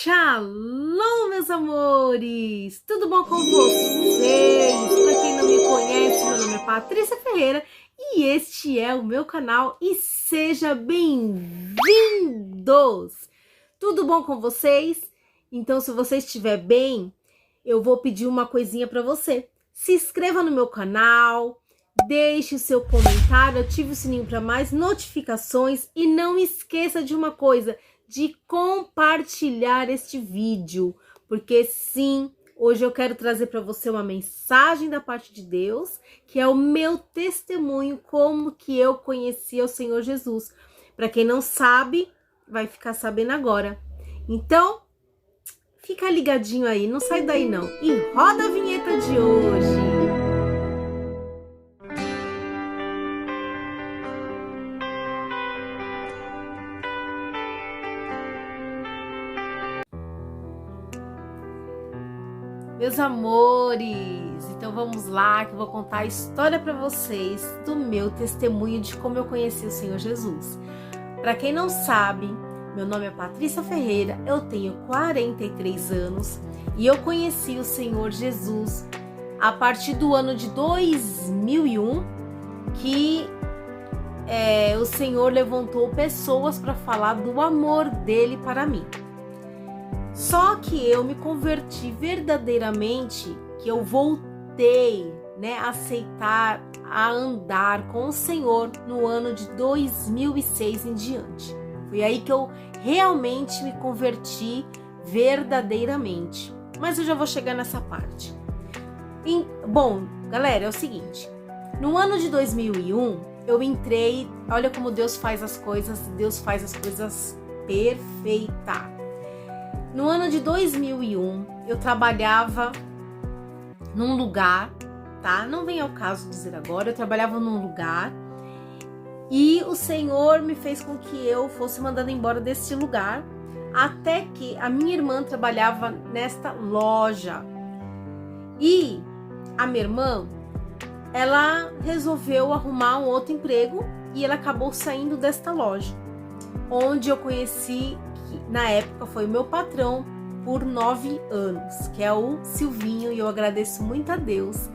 Shalom, meus amores! Tudo bom com vocês? Para quem não me conhece, meu nome é Patrícia Ferreira e este é o meu canal e seja bem-vindos! Tudo bom com vocês? Então, se você estiver bem, eu vou pedir uma coisinha para você. Se inscreva no meu canal, deixe o seu comentário, ative o sininho para mais notificações e não esqueça de uma coisa, de compartilhar este vídeo, porque sim, hoje eu quero trazer para você uma mensagem da parte de Deus, que é o meu testemunho, como que eu conheci o Senhor Jesus. Para quem não sabe, vai ficar sabendo agora. Então, fica ligadinho aí, não sai daí não. E roda a vinheta de hoje. Meus amores, então vamos lá que eu vou contar a história para vocês do meu testemunho de como eu conheci o Senhor Jesus. Para quem não sabe, meu nome é Patrícia Ferreira, eu tenho 43 anos e eu conheci o Senhor Jesus a partir do ano de 2001, que o Senhor levantou pessoas para falar do amor dele para mim. Só que eu me converti verdadeiramente, que eu voltei, a aceitar, a andar com o Senhor no ano de 2006 em diante. Foi aí que eu realmente me converti verdadeiramente. Mas eu já vou chegar nessa parte. Bom, galera, é o seguinte. No ano de 2001, eu entrei... Olha como Deus faz as coisas perfeitas. No ano de 2001, eu trabalhava num lugar, tá? Não vem ao caso dizer agora, eu trabalhava num lugar e o Senhor me fez com que eu fosse mandada embora desse lugar, até que a minha irmã trabalhava nesta loja. E a minha irmã, ela resolveu arrumar um outro emprego e ela acabou saindo desta loja, onde eu conheci... Na época foi o meu patrão por 9 anos, que é o Silvinho, e eu agradeço muito a Deus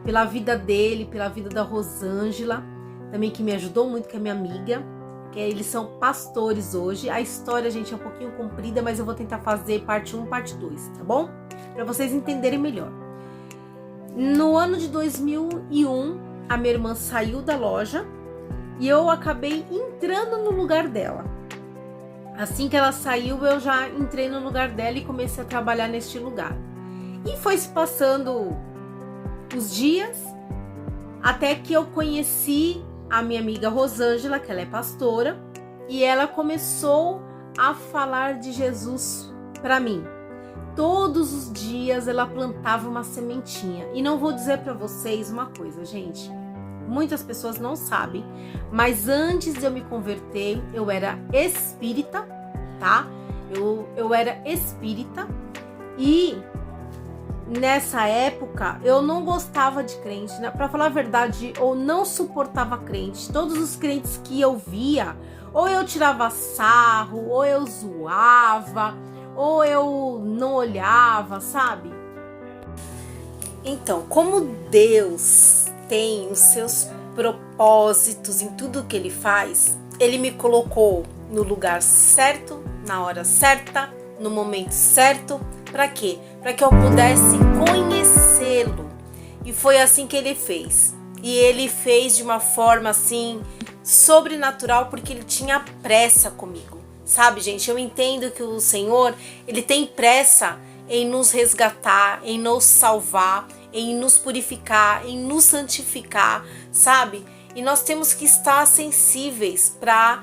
pela vida dele, pela vida da Rosângela, também que me ajudou muito, que é minha amiga, que eles são pastores hoje. A história, gente, é um pouquinho comprida, mas eu vou tentar fazer parte 1, parte 2, tá bom? Para vocês entenderem melhor. No ano de 2001, a minha irmã saiu da loja e eu acabei entrando no lugar dela. Assim que ela saiu, eu já entrei no lugar dela e comecei a trabalhar neste lugar. E foi se passando os dias, até que eu conheci a minha amiga Rosângela, que ela é pastora, e ela começou a falar de Jesus para mim. Todos os dias ela plantava uma sementinha. E não vou dizer para vocês uma coisa, gente. Muitas pessoas não sabem, mas antes de eu me converter, eu era espírita, tá? Eu era espírita e nessa época eu não gostava de crente, né? Para falar a verdade, eu não suportava crente. Todos os crentes que eu via, ou eu tirava sarro, ou eu zoava, ou eu não olhava, sabe? Então, como Deus tem os seus propósitos em tudo que ele faz, ele me colocou no lugar certo, na hora certa, no momento certo. Para quê? Para que eu pudesse conhecê-lo. E foi assim que ele fez. E ele fez de uma forma assim sobrenatural, porque ele tinha pressa comigo. Sabe, gente, eu entendo que o Senhor, ele tem pressa em nos resgatar, em nos salvar, em nos purificar, em nos santificar, sabe? E nós temos que estar sensíveis para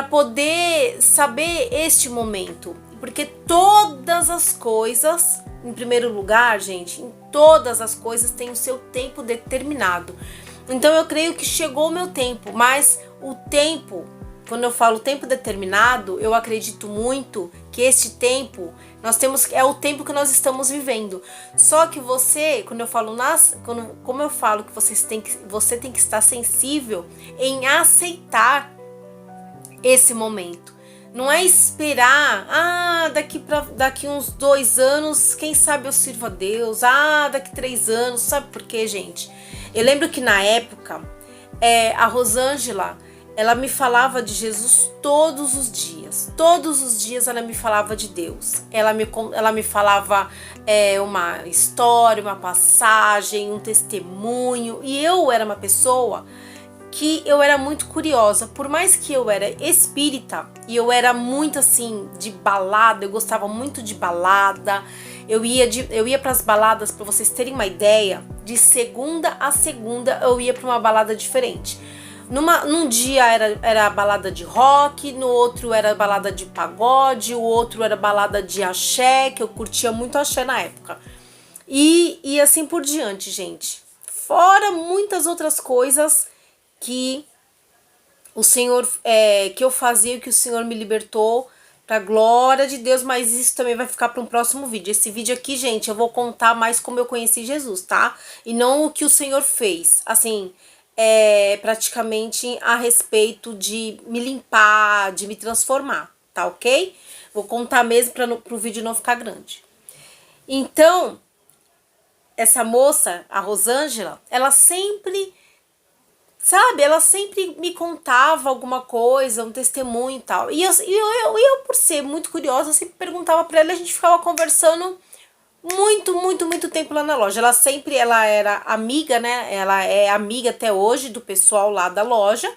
poder saber este momento. Porque todas as coisas, em primeiro lugar, gente, em todas as coisas tem o seu tempo determinado. Então eu creio que chegou o meu tempo, mas o tempo, quando eu falo tempo determinado, eu acredito muito que este tempo é o tempo que nós estamos vivendo. Só que você, como eu falo que você tem que estar sensível em aceitar esse momento. Não é esperar, daqui uns 2 anos, quem sabe eu sirvo a Deus, daqui 3 anos, sabe por quê, gente? Eu lembro que na época, a Rosângela, ela me falava de Jesus todos os dias ela me falava de Deus, ela me falava uma história, uma passagem, um testemunho, e eu era uma pessoa que eu era muito curiosa, por mais que eu era espírita e eu era muito assim de balada, eu gostava muito de balada, eu ia para as baladas, para vocês terem uma ideia, de segunda a segunda eu ia para uma balada diferente. Num dia era balada de rock, no outro era balada de pagode, o outro era balada de axé, que eu curtia muito axé na época. E assim por diante, gente. Fora muitas outras coisas que o Senhor, que eu fazia, que o Senhor me libertou, pra glória de Deus, mas isso também vai ficar para um próximo vídeo. Esse vídeo aqui, gente, eu vou contar mais como eu conheci Jesus, tá? E não o que o Senhor fez, assim, praticamente a respeito de me limpar, de me transformar, tá ok? Vou contar mesmo para o vídeo não ficar grande. Então, essa moça, a Rosângela, ela sempre me contava alguma coisa, um testemunho e tal. E eu por ser muito curiosa, sempre perguntava pra ela, a gente ficava conversando muito tempo lá na loja. Ela era amiga, né? Ela é amiga até hoje do pessoal lá da loja.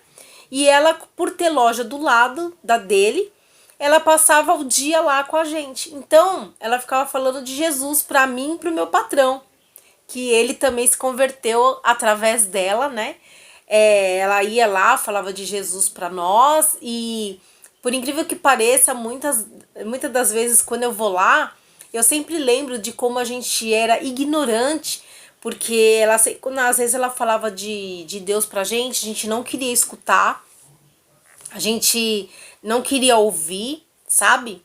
E ela, por ter loja do lado da dele, ela passava o dia lá com a gente. Então, ela ficava falando de Jesus pra mim e pro meu patrão, que ele também se converteu através dela, né? Ela ia lá, falava de Jesus para nós e, por incrível que pareça, muitas das vezes quando eu vou lá, eu sempre lembro de como a gente era ignorante, porque às vezes ela falava de Deus pra gente, a gente não queria escutar, a gente não queria ouvir, sabe?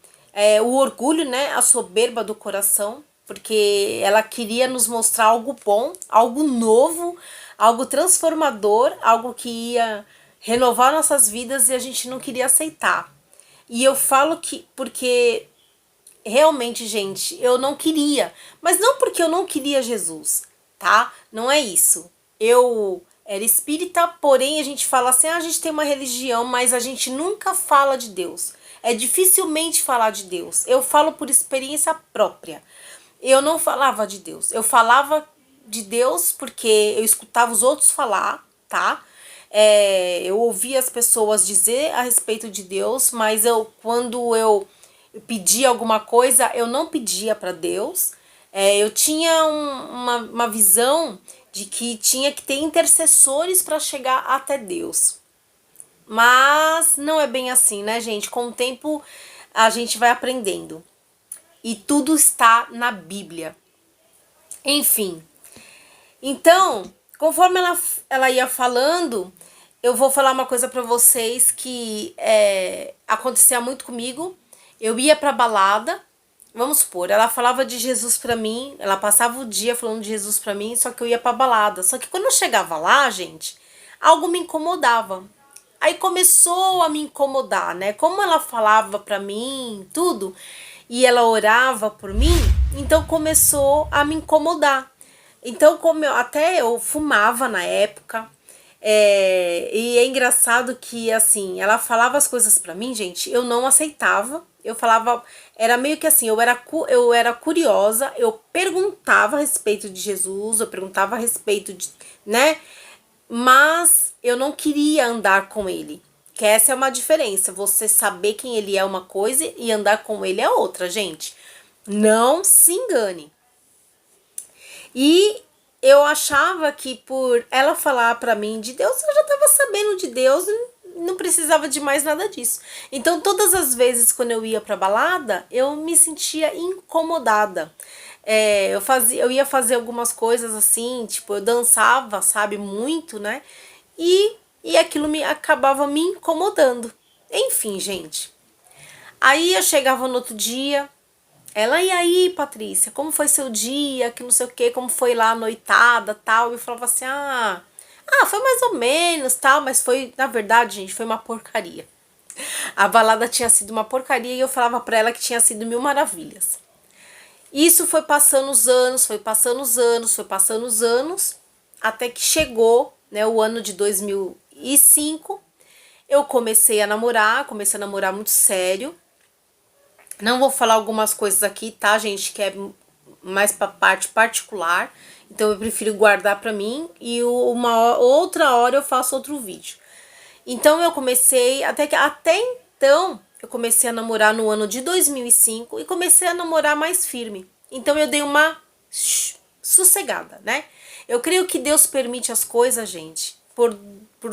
O orgulho, né? A soberba do coração, porque ela queria nos mostrar algo bom, algo novo, algo transformador, algo que ia renovar nossas vidas e a gente não queria aceitar. E eu falo que porque realmente, gente, eu não queria, mas não porque eu não queria Jesus, tá? Não é isso. Eu era espírita, porém a gente fala assim, a gente tem uma religião, mas a gente nunca fala de Deus. É dificilmente falar de Deus. Eu falo por experiência própria. Eu não falava de Deus. Eu falava de Deus porque eu escutava os outros falar, tá? Eu ouvia as pessoas dizer a respeito de Deus, mas quando eu pedia alguma coisa, eu não pedia para Deus. Eu tinha uma visão de que tinha que ter intercessores para chegar até Deus. Mas não é bem assim, né, gente? Com o tempo a gente vai aprendendo. E tudo está na Bíblia. Enfim. Então, conforme ela ia falando, eu vou falar uma coisa para vocês que acontecia muito comigo. Eu ia pra balada, vamos supor, ela falava de Jesus pra mim, ela passava o dia falando de Jesus pra mim, só que eu ia pra balada. Só que quando eu chegava lá, gente, algo me incomodava. Aí começou a me incomodar, né? Como ela falava pra mim, tudo, e ela orava por mim, então começou a me incomodar. Então, até eu fumava na época, e é engraçado que, assim, ela falava as coisas pra mim, gente, eu não aceitava. Eu falava, era meio que assim, eu era curiosa, eu perguntava a respeito de Jesus, eu perguntava a respeito de, né? Mas eu não queria andar com ele. Que essa é uma diferença, você saber quem ele é uma coisa e andar com ele é outra, gente. Não se engane. E eu achava que por ela falar pra mim de Deus, eu já tava sabendo de Deus, não precisava de mais nada disso. Então, todas as vezes quando eu ia pra balada, eu me sentia incomodada. Eu ia fazer algumas coisas assim, tipo, eu dançava, sabe, muito, né? E aquilo acabava me incomodando. Enfim, gente. Aí eu chegava no outro dia, ela, e aí, Patrícia, como foi seu dia, que não sei o que, como foi lá a noitada, tal, e eu falava assim, foi mais ou menos, tal, mas foi, na verdade, gente, foi uma porcaria. A balada tinha sido uma porcaria e eu falava pra ela que tinha sido mil maravilhas. Isso foi passando os anos, foi passando os anos, foi passando os anos, até que chegou, né, o ano de 2005. Eu comecei a namorar muito sério. Não vou falar algumas coisas aqui, tá, gente, que é mais pra parte particular. Então eu prefiro guardar pra mim e uma outra hora eu faço outro vídeo. Então eu comecei, até então eu comecei a namorar no ano de 2005 e comecei a namorar mais firme. Então eu dei uma sossegada, né? Eu creio que Deus permite as coisas, gente, por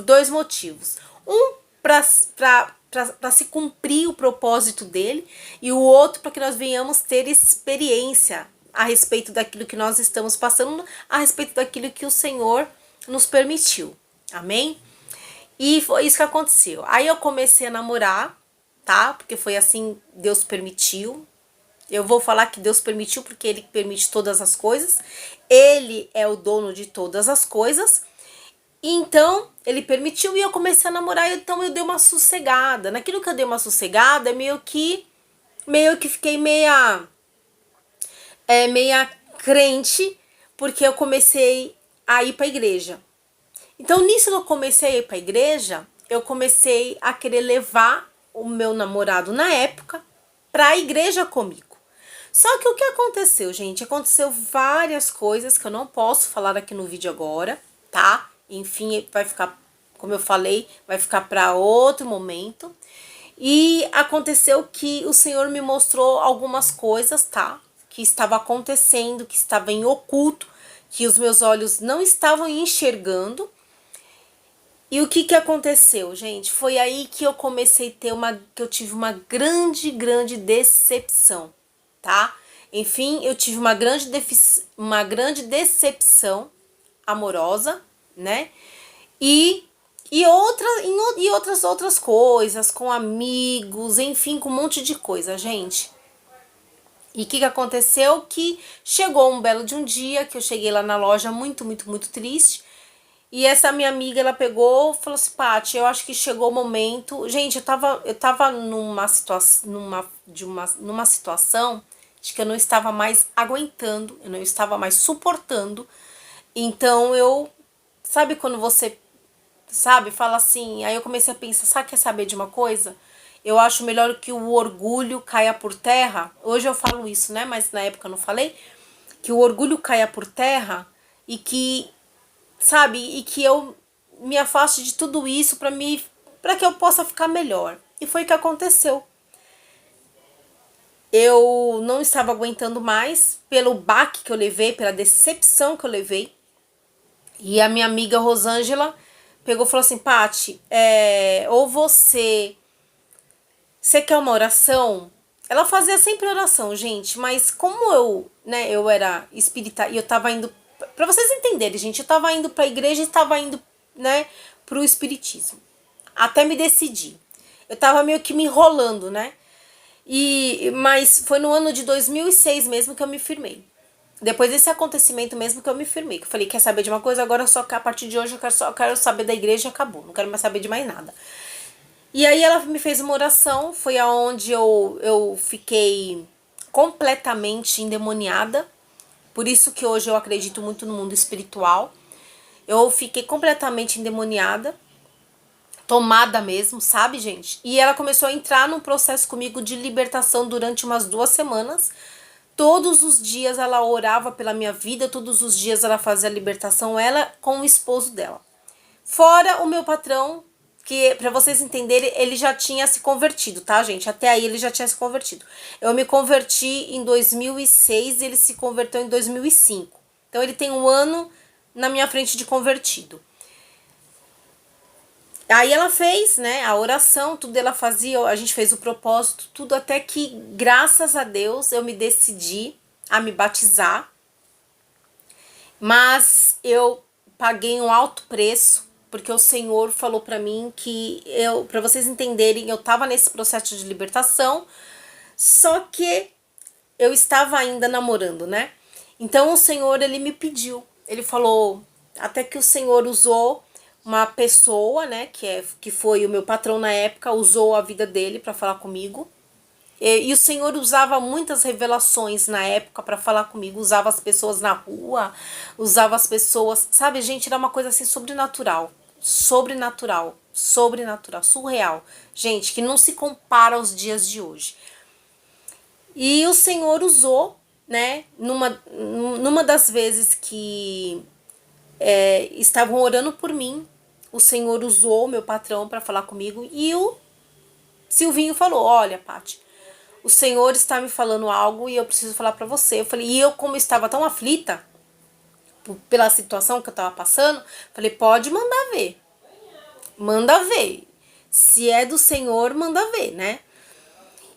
dois motivos. Um, para se cumprir o propósito dele, e o outro para que nós venhamos ter experiência a respeito daquilo que nós estamos passando, a respeito daquilo que o Senhor nos permitiu. Amém? E foi isso que aconteceu. Aí eu comecei a namorar, tá? Porque foi assim, Deus permitiu. Eu vou falar que Deus permitiu porque Ele permite todas as coisas. Ele é o dono de todas as coisas. Então, Ele permitiu e eu comecei a namorar. Então eu dei uma sossegada. Naquilo que eu dei uma sossegada, meio que fiquei meia crente, porque eu comecei a ir para a igreja. Então, nisso que eu comecei a ir para a igreja, eu comecei a querer levar o meu namorado na época para a igreja comigo. Só que o que aconteceu, gente? Aconteceu várias coisas que eu não posso falar aqui no vídeo agora, tá? Enfim, vai ficar, como eu falei, vai ficar para outro momento. E aconteceu que o Senhor me mostrou algumas coisas, tá? Que estava acontecendo, que estava em oculto, que os meus olhos não estavam enxergando. E o que aconteceu, gente? Foi aí que eu comecei a ter que eu tive uma grande decepção, tá? Enfim, eu tive uma grande decepção amorosa, né? E outras coisas, com amigos, enfim, com um monte de coisa, gente. E o que aconteceu? Que chegou um belo de um dia, que eu cheguei lá na loja muito triste. E essa minha amiga, ela pegou e falou assim, Paty, eu acho que chegou o momento... Gente, eu tava numa situação de que eu não estava mais aguentando, eu não estava mais suportando. Então sabe quando você, fala assim... Aí eu comecei a pensar, quer saber de uma coisa? Eu acho melhor que o orgulho caia por terra. Hoje eu falo isso, né? Mas na época eu não falei. Que o orgulho caia por terra e que... e que eu me afaste de tudo isso para que eu possa ficar melhor. E foi o que aconteceu. Eu não estava aguentando mais pelo baque que eu levei, pela decepção que eu levei. E a minha amiga Rosângela pegou e falou assim, Paty, ou você quer uma oração? Ela fazia sempre oração, gente, mas como eu era espírita e eu tava indo... Pra vocês entenderem, gente, eu tava indo pra igreja e tava indo, né, pro espiritismo. Até me decidir. Eu tava meio que me enrolando, né? Mas foi no ano de 2006 mesmo que eu me firmei. Depois desse acontecimento mesmo que eu me firmei. Que eu falei, quer saber de uma coisa? Agora a partir de hoje eu quero saber da igreja e acabou. Não quero mais saber de mais nada. E aí ela me fez uma oração. Foi aonde eu fiquei completamente endemoniada. Por isso que hoje eu acredito muito no mundo espiritual. Eu fiquei completamente endemoniada, tomada mesmo, sabe, gente? E ela começou a entrar num processo comigo de libertação durante umas 2 semanas. Todos os dias ela orava pela minha vida, todos os dias ela fazia a libertação, ela com o esposo dela. Fora o meu patrão, que pra vocês entenderem, ele já tinha se convertido, tá, gente? Até aí ele já tinha se convertido. Eu me converti em 2006 e ele se converteu em 2005. Então ele tem 1 ano na minha frente de convertido. Aí ela fez, né, a oração, tudo ela fazia, a gente fez o propósito, tudo, até que, graças a Deus, eu me decidi a me batizar. Mas eu paguei um alto preço, porque o Senhor falou pra mim que pra vocês entenderem, eu tava nesse processo de libertação, só que eu estava ainda namorando, né? Então o Senhor, ele me pediu, ele falou, até que o Senhor usou uma pessoa, né, que foi o meu patrão na época, usou a vida dele para falar comigo. E o Senhor usava muitas revelações na época para falar comigo, usava as pessoas na rua, usava as pessoas, sabe, gente, era uma coisa assim sobrenatural, surreal, gente, que não se compara aos dias de hoje. E o Senhor usou, né, numa das vezes que estavam orando por mim, o Senhor usou o meu patrão para falar comigo e o Silvinho falou: olha, Paty, o Senhor está me falando algo e eu preciso falar para você. Eu falei, e eu como estava tão aflita pela situação que eu estava passando, falei, pode mandar ver. Manda ver. Se é do Senhor, manda ver, né?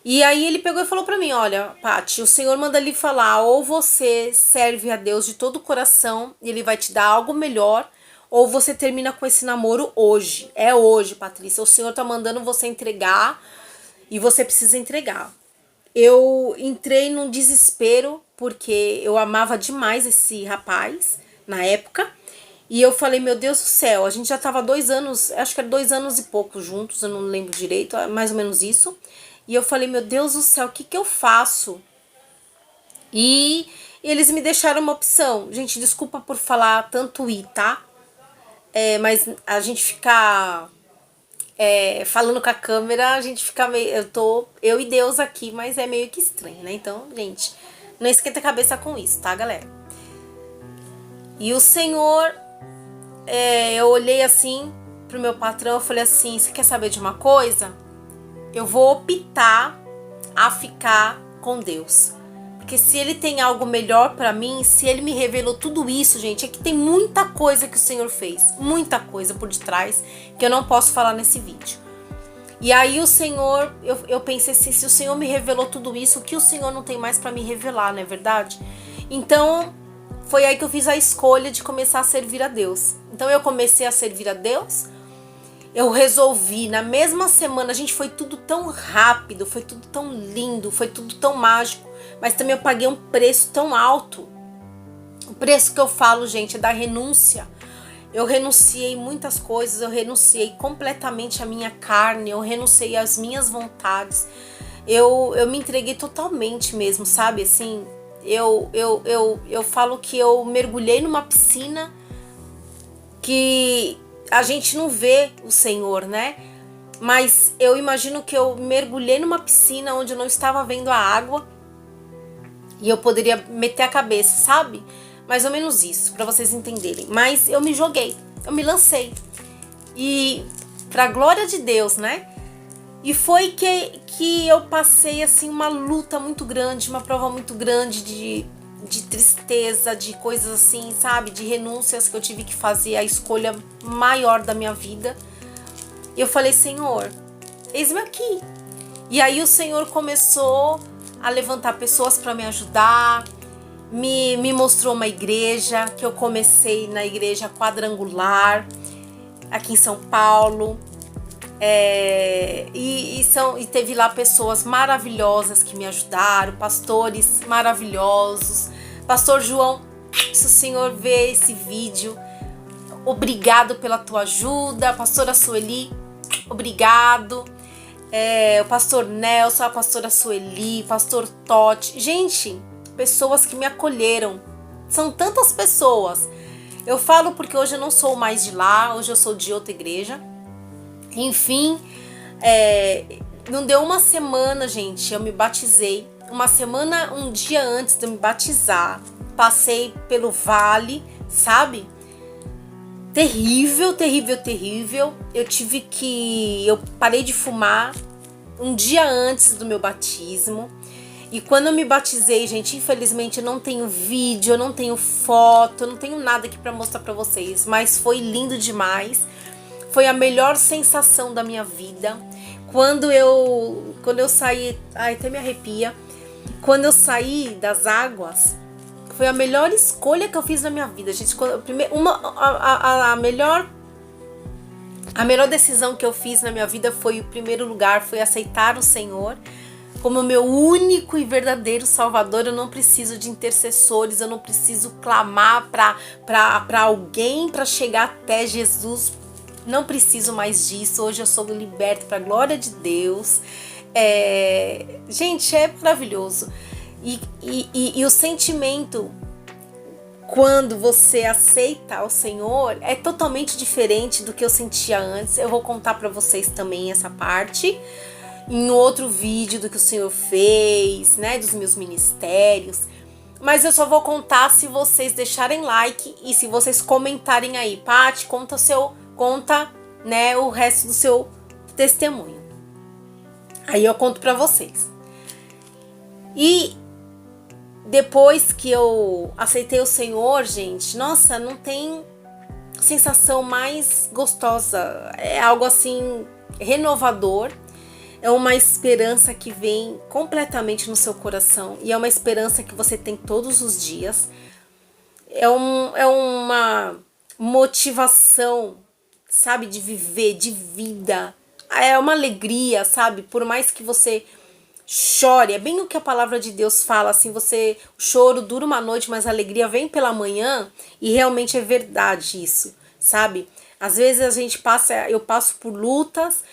E aí ele pegou e falou para mim, olha, Paty, o Senhor manda lhe falar, ou você serve a Deus de todo o coração e ele vai te dar algo melhor, ou você termina com esse namoro hoje. É hoje, Patrícia. O Senhor tá mandando você entregar e você precisa entregar. Eu entrei num desespero porque eu amava demais esse rapaz na época. E eu falei, meu Deus do céu, a gente já tava 2 anos, acho que era 2 anos e pouco juntos, eu não lembro direito, mais ou menos isso. E eu falei, meu Deus do céu, o que que eu faço? E eles me deixaram uma opção. Gente, desculpa por falar tanto tá? Mas a gente fica falando com a câmera, a gente fica meio... Eu e Deus aqui, mas é meio que estranho, né? Então, gente, não esquenta a cabeça com isso, tá, galera? E o Senhor... eu olhei assim pro meu patrão, eu falei assim, você quer saber de uma coisa? Eu vou optar a ficar com Deus. Porque se ele tem algo melhor pra mim, se ele me revelou tudo isso, gente, é que tem muita coisa que o Senhor fez. Muita coisa por detrás que eu não posso falar nesse vídeo. E aí o Senhor, eu pensei assim, se o Senhor me revelou tudo isso, o que o Senhor não tem mais pra me revelar, não é verdade? Então, foi aí que eu fiz a escolha de começar a servir a Deus. Então eu comecei a servir a Deus. Eu resolvi, na mesma semana, gente, foi tudo tão rápido, foi tudo tão lindo, foi tudo tão mágico, mas também eu paguei um preço tão alto. O preço que eu falo, gente, é da renúncia. Eu renunciei muitas coisas, eu renunciei completamente à minha carne, eu renunciei às minhas vontades. Eu me entreguei totalmente mesmo, sabe? Assim, eu falo que eu mergulhei numa piscina que a gente não vê o Senhor, né? Mas eu imagino que eu mergulhei numa piscina onde eu não estava vendo a água e eu poderia meter a cabeça, sabe? Mais ou menos isso, pra vocês entenderem. Mas eu me joguei, eu me lancei. E pra glória de Deus, né? E foi que eu passei, assim, uma luta muito grande, uma prova muito grande de tristeza, de coisas assim, sabe? De renúncias que eu tive que fazer, a escolha maior da minha vida. E eu falei, Senhor, eis-me aqui. E aí o Senhor começou a levantar pessoas para me ajudar, me mostrou uma igreja, que eu comecei na igreja quadrangular, aqui em São Paulo. E teve lá pessoas maravilhosas que me ajudaram, pastores maravilhosos. Pastor João, se o Senhor vê esse vídeo, obrigado pela tua ajuda. Pastora Sueli, obrigado. O pastor Nelson, a pastora Sueli, pastor Totti. Gente, pessoas que me acolheram. São tantas pessoas. Eu falo porque hoje eu não sou mais de lá, hoje eu sou de outra igreja. Enfim, não deu uma semana, gente, eu me batizei. Um dia antes de eu me batizar, passei pelo vale, sabe? Terrível, terrível, terrível. Eu parei de fumar um dia antes do meu batismo. E quando eu me batizei, gente, infelizmente eu não tenho vídeo, eu não tenho foto, eu não tenho nada aqui pra mostrar pra vocês. Mas foi lindo demais. Foi a melhor sensação da minha vida. Quando eu saí... Ai, até me arrepia. Quando eu saí das águas, foi a melhor escolha que eu fiz na minha vida, gente. A melhor decisão que eu fiz na minha vida foi, o primeiro lugar, foi aceitar o Senhor como meu único e verdadeiro Salvador. Eu não preciso de intercessores, eu não preciso clamar para alguém para chegar até Jesus. não preciso mais disso, hoje eu sou liberta para a glória de Deus. Gente, é maravilhoso. E o sentimento, quando você aceita o Senhor, é totalmente diferente do que eu sentia antes. Eu vou contar para vocês também essa parte em outro vídeo do que o Senhor fez, né, dos meus ministérios. Mas eu só vou contar se vocês deixarem like e se vocês comentarem aí. Paty, conta, né, o resto do seu testemunho. Aí eu conto para vocês. E depois que eu aceitei o Senhor, gente, nossa, não tem sensação mais gostosa. É algo assim renovador. É uma esperança que vem completamente no seu coração. E é uma esperança que você tem todos os dias. É uma motivação, sabe, de viver, de vida. É uma alegria, sabe? Por mais que você chore, é bem o que a palavra de Deus fala, assim, o choro dura uma noite, mas a alegria vem pela manhã, e realmente é verdade isso, sabe? Às vezes eu passo por lutas,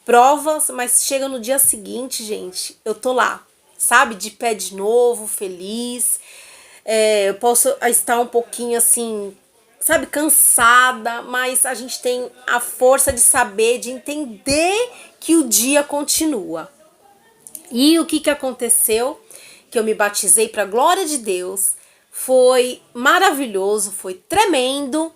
provas, mas chega no dia seguinte, gente, eu tô lá, sabe? De pé de novo, feliz. Eu posso estar um pouquinho assim, sabe, cansada, mas a gente tem a força de saber, de entender que o dia continua. E o que aconteceu? Que eu me batizei para a glória de Deus. Foi maravilhoso, foi tremendo.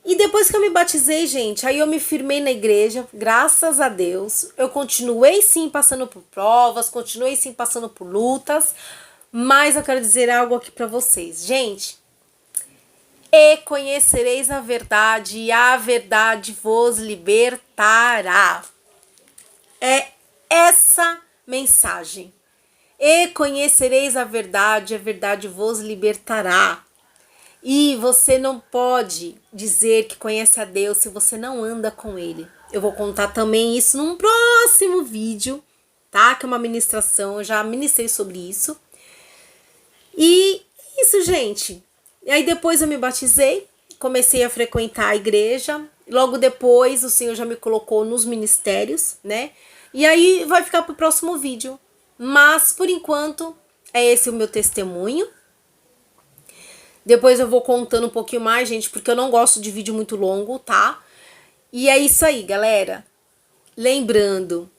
E depois que eu me batizei, gente, aí eu me firmei na igreja, graças a Deus. Eu continuei sim passando por provas, continuei sim passando por lutas. Mas eu quero dizer algo aqui para vocês. Gente, e conhecereis a verdade, e a verdade vos libertará. É essa mensagem. E conhecereis a verdade vos libertará. E você não pode dizer que conhece a Deus se você não anda com Ele. Eu vou contar também isso num próximo vídeo, tá? Que é uma ministração, eu já ministrei sobre isso. E isso, gente. E aí depois eu me batizei, comecei a frequentar a igreja. Logo depois o Senhor já me colocou nos ministérios, né? E aí vai ficar pro próximo vídeo. Mas, por enquanto, é esse o meu testemunho. Depois eu vou contando um pouquinho mais, gente, porque eu não gosto de vídeo muito longo, tá? E é isso aí, galera. Lembrando,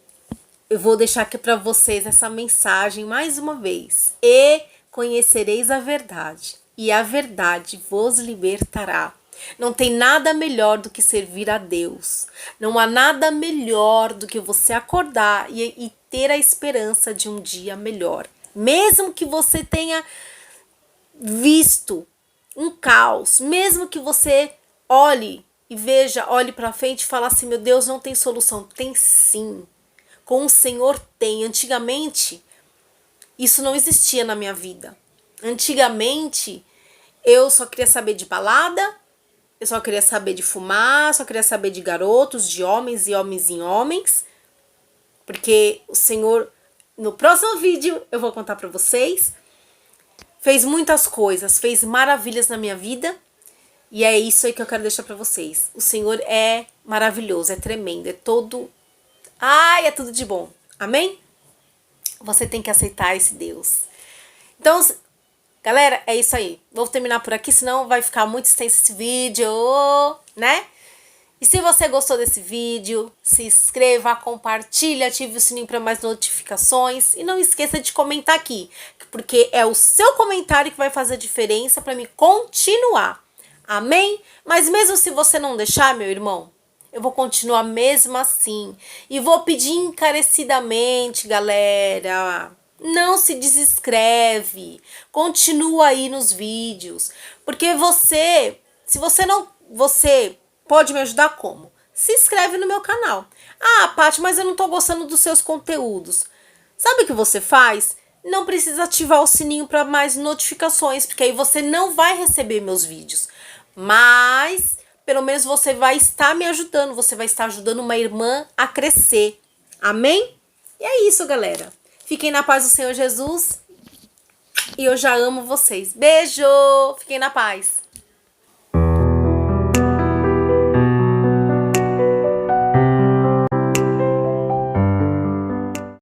eu vou deixar aqui pra vocês essa mensagem mais uma vez. E conhecereis a verdade, e a verdade vos libertará. Não tem nada melhor do que servir a Deus. Não há nada melhor do que você acordar e ter a esperança de um dia melhor. Mesmo que você tenha visto um caos, mesmo que você olhe para frente e fale assim, meu Deus, não tem solução. Tem sim. Com o Senhor tem. Antigamente, isso não existia na minha vida. Antigamente, eu só queria saber de balada, eu só queria saber de fumar, só queria saber de garotos, de homens e homens em homens. Porque o Senhor, no próximo vídeo, eu vou contar para vocês, fez muitas coisas, fez maravilhas na minha vida. E é isso aí que eu quero deixar para vocês. O Senhor é maravilhoso, é tremendo, é todo... Ai, é tudo de bom. Amém? Você tem que aceitar esse Deus. Então, galera, é isso aí. Vou terminar por aqui, senão vai ficar muito extenso esse vídeo, né? E se você gostou desse vídeo, se inscreva, compartilhe, ative o sininho para mais notificações. E não esqueça de comentar aqui, porque é o seu comentário que vai fazer a diferença para mim continuar. Amém? Mas mesmo se você não deixar, meu irmão, eu vou continuar mesmo assim. E vou pedir encarecidamente, galera, não se desinscreve. Continua aí nos vídeos. Porque você pode me ajudar como? Se inscreve no meu canal. Ah, Paty, mas eu não tô gostando dos seus conteúdos. Sabe o que você faz? Não precisa ativar o sininho para mais notificações, porque aí você não vai receber meus vídeos. Mas, pelo menos você vai estar me ajudando, você vai estar ajudando uma irmã a crescer. Amém? E é isso, galera. Fiquem na paz do Senhor Jesus. E eu já amo vocês. Beijo! Fiquem na paz.